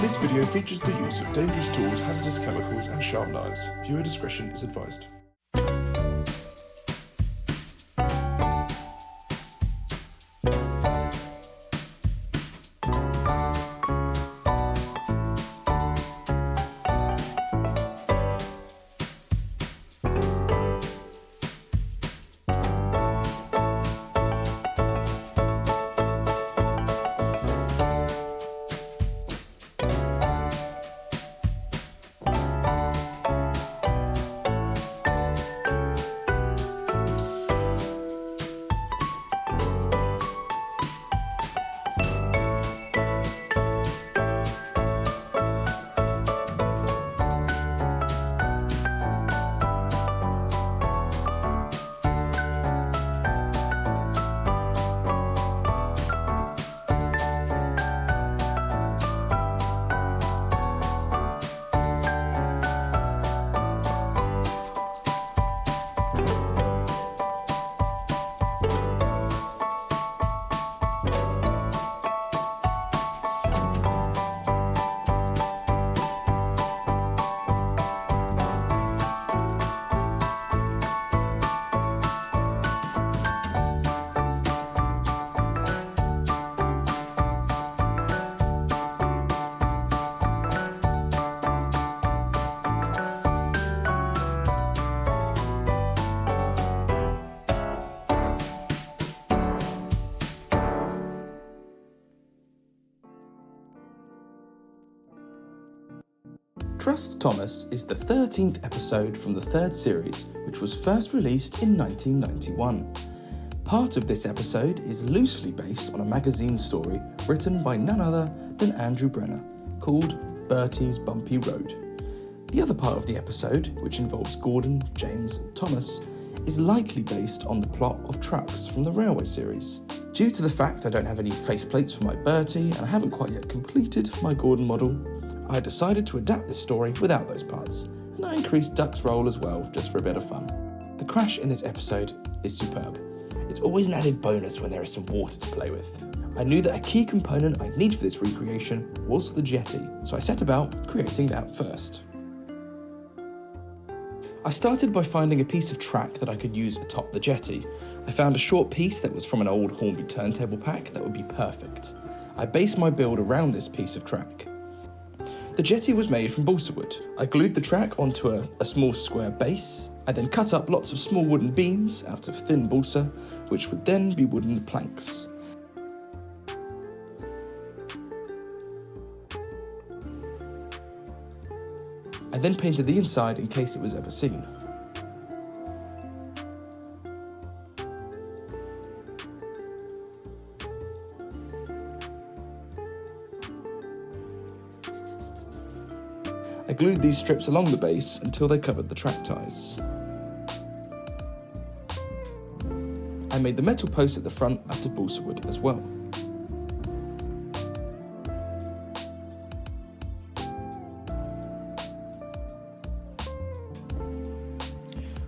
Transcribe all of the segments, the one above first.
This video features the use of dangerous tools, hazardous chemicals and sharp knives. Viewer discretion is advised. Trust Thomas is the 13th episode from the third series, which was first released in 1991. Part of this episode is loosely based on a magazine story written by none other than Andrew Brenner, called Bertie's Bumpy Road. The other part of the episode, which involves Gordon, James, and Thomas, is likely based on the plot of Trucks from the Railway series. Due to the fact I don't have any faceplates for my Bertie and I haven't quite yet completed my Gordon model, I decided to adapt this story without those parts, and I increased Duck's role as well, just for a bit of fun. The crash in this episode is superb. It's always an added bonus when there is some water to play with. I knew that a key component I'd need for this recreation was the jetty, so I set about creating that first. I started by finding a piece of track that I could use atop the jetty. I found a short piece that was from an old Hornby turntable pack that would be perfect. I based my build around this piece of track. The jetty was made from balsa wood. I glued the track onto a small square base. I then cut up lots of small wooden beams out of thin balsa, which would then be wooden planks. I then painted the inside in case it was ever seen. I glued these strips along the base until they covered the track ties. I made the metal post at the front out of balsa wood as well.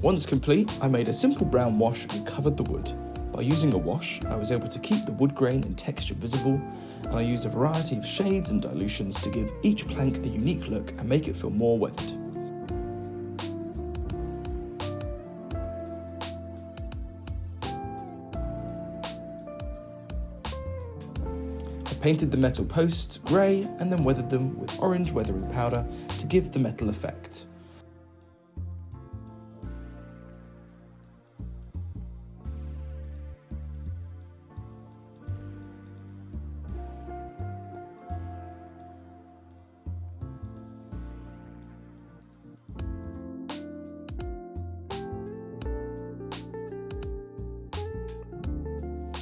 Once complete, I made a simple brown wash and covered the wood. By using a wash, I was able to keep the wood grain and texture visible, and I used a variety of shades and dilutions to give each plank a unique look and make it feel more weathered. I painted the metal posts grey and then weathered them with orange weathering powder to give the metal effect.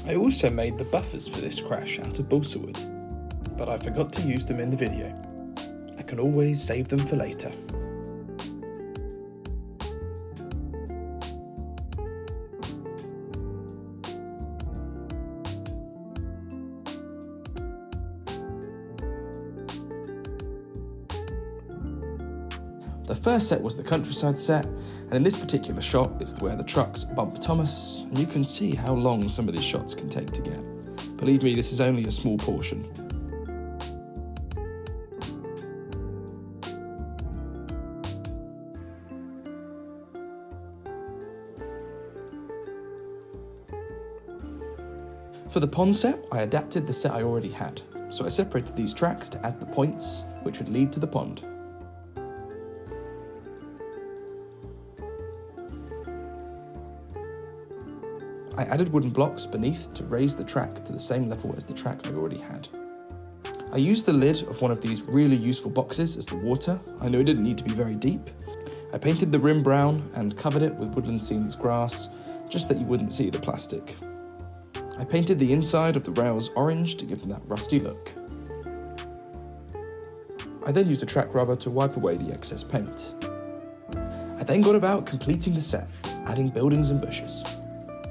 I also made the buffers for this crash out of balsa wood, but I forgot to use them in the video. I can always save them for later. The first set was the countryside set, and in this particular shot it's where the trucks bump Thomas, and you can see how long some of these shots can take to get. Believe me, this is only a small portion. For the pond set, I adapted the set I already had, so I separated these tracks to add the points which would lead to the pond. I added wooden blocks beneath to raise the track to the same level as the track I already had. I used the lid of one of these really useful boxes as the water. I knew it didn't need to be very deep. I painted the rim brown and covered it with Woodland Series grass, just that you wouldn't see the plastic. I painted the inside of the rails orange to give them that rusty look. I then used a track rubber to wipe away the excess paint. I then got about completing the set, adding buildings and bushes.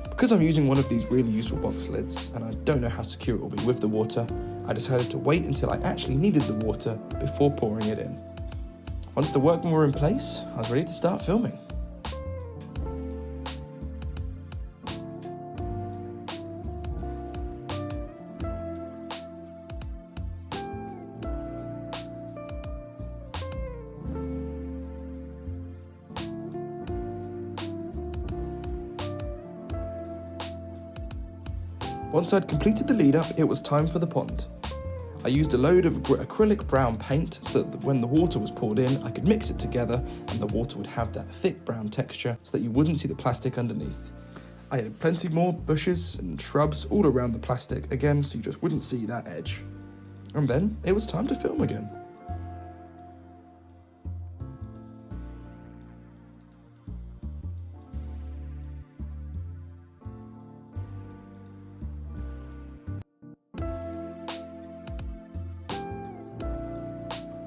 Because I'm using one of these really useful box lids, and I don't know how secure it will be with the water, I decided to wait until I actually needed the water before pouring it in. Once the workmen were in place, I was ready to start filming. Once I'd completed the lead up, it was time for the pond. I used a load of acrylic brown paint so that when the water was poured in, I could mix it together and the water would have that thick brown texture so that you wouldn't see the plastic underneath. I had plenty more bushes and shrubs all around the plastic again, so you just wouldn't see that edge. And then it was time to film again.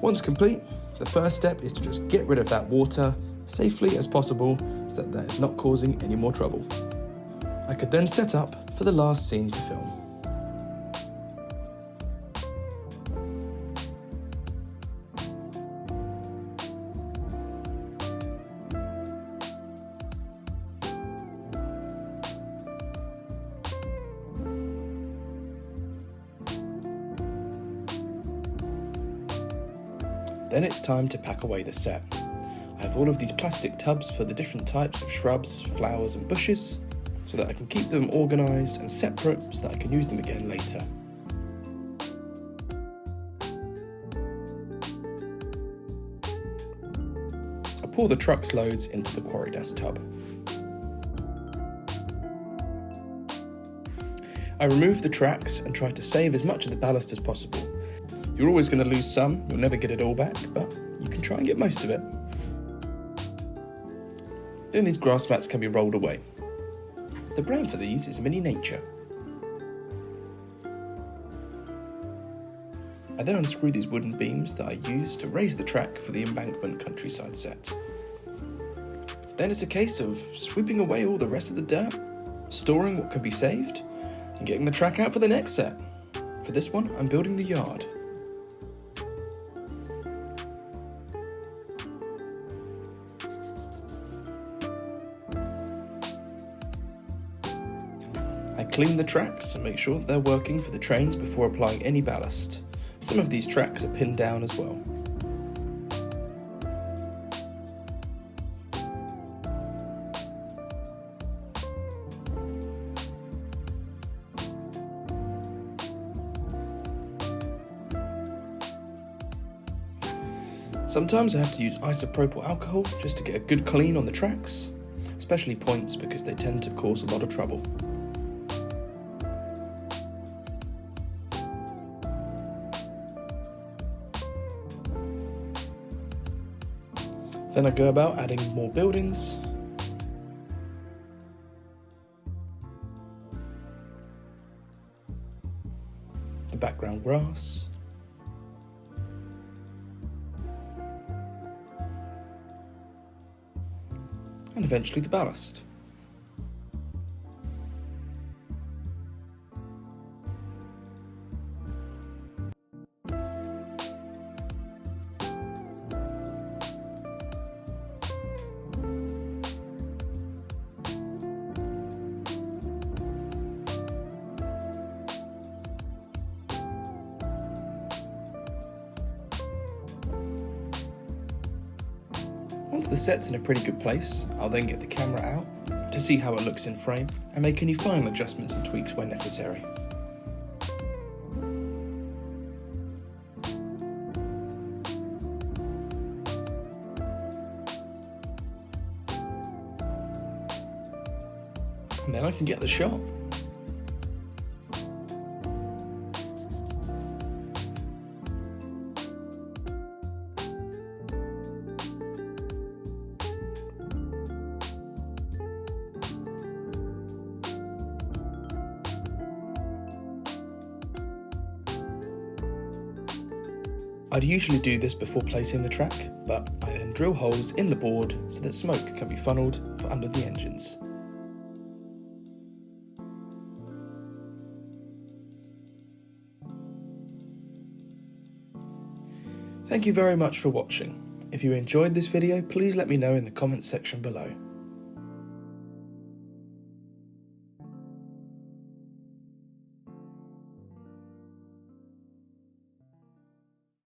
Once complete, the first step is to just get rid of that water safely as possible so that is not causing any more trouble. I could then set up for the last scene to film. Then it's time to pack away the set. I have all of these plastic tubs for the different types of shrubs, flowers and bushes, so that I can keep them organised and separate so that I can use them again later. I pour the truck's loads into the quarry dust tub. I remove the tracks and try to save as much of the ballast as possible. You're always going to lose some, you'll never get it all back, but you can try and get most of it. Then these grass mats can be rolled away. The brand for these is Mini Nature. I then unscrew these wooden beams that I use to raise the track for the embankment countryside set. Then it's a case of sweeping away all the rest of the dirt, storing what can be saved, and getting the track out for the next set. For this one, I'm building the yard. I clean the tracks and make sure that they're working for the trains before applying any ballast. Some of these tracks are pinned down as well. Sometimes I have to use isopropyl alcohol just to get a good clean on the tracks, especially points because they tend to cause a lot of trouble. Then I go about adding more buildings, the background grass, and eventually the ballast. Once the set's in a pretty good place, I'll then get the camera out to see how it looks in frame and make any final adjustments and tweaks where necessary. and then I can get the shot. I'd usually do this before placing the track, but I then drill holes in the board so that smoke can be funneled for under the engines. Thank you very much for watching. If you enjoyed this video, please let me know in the comments section below.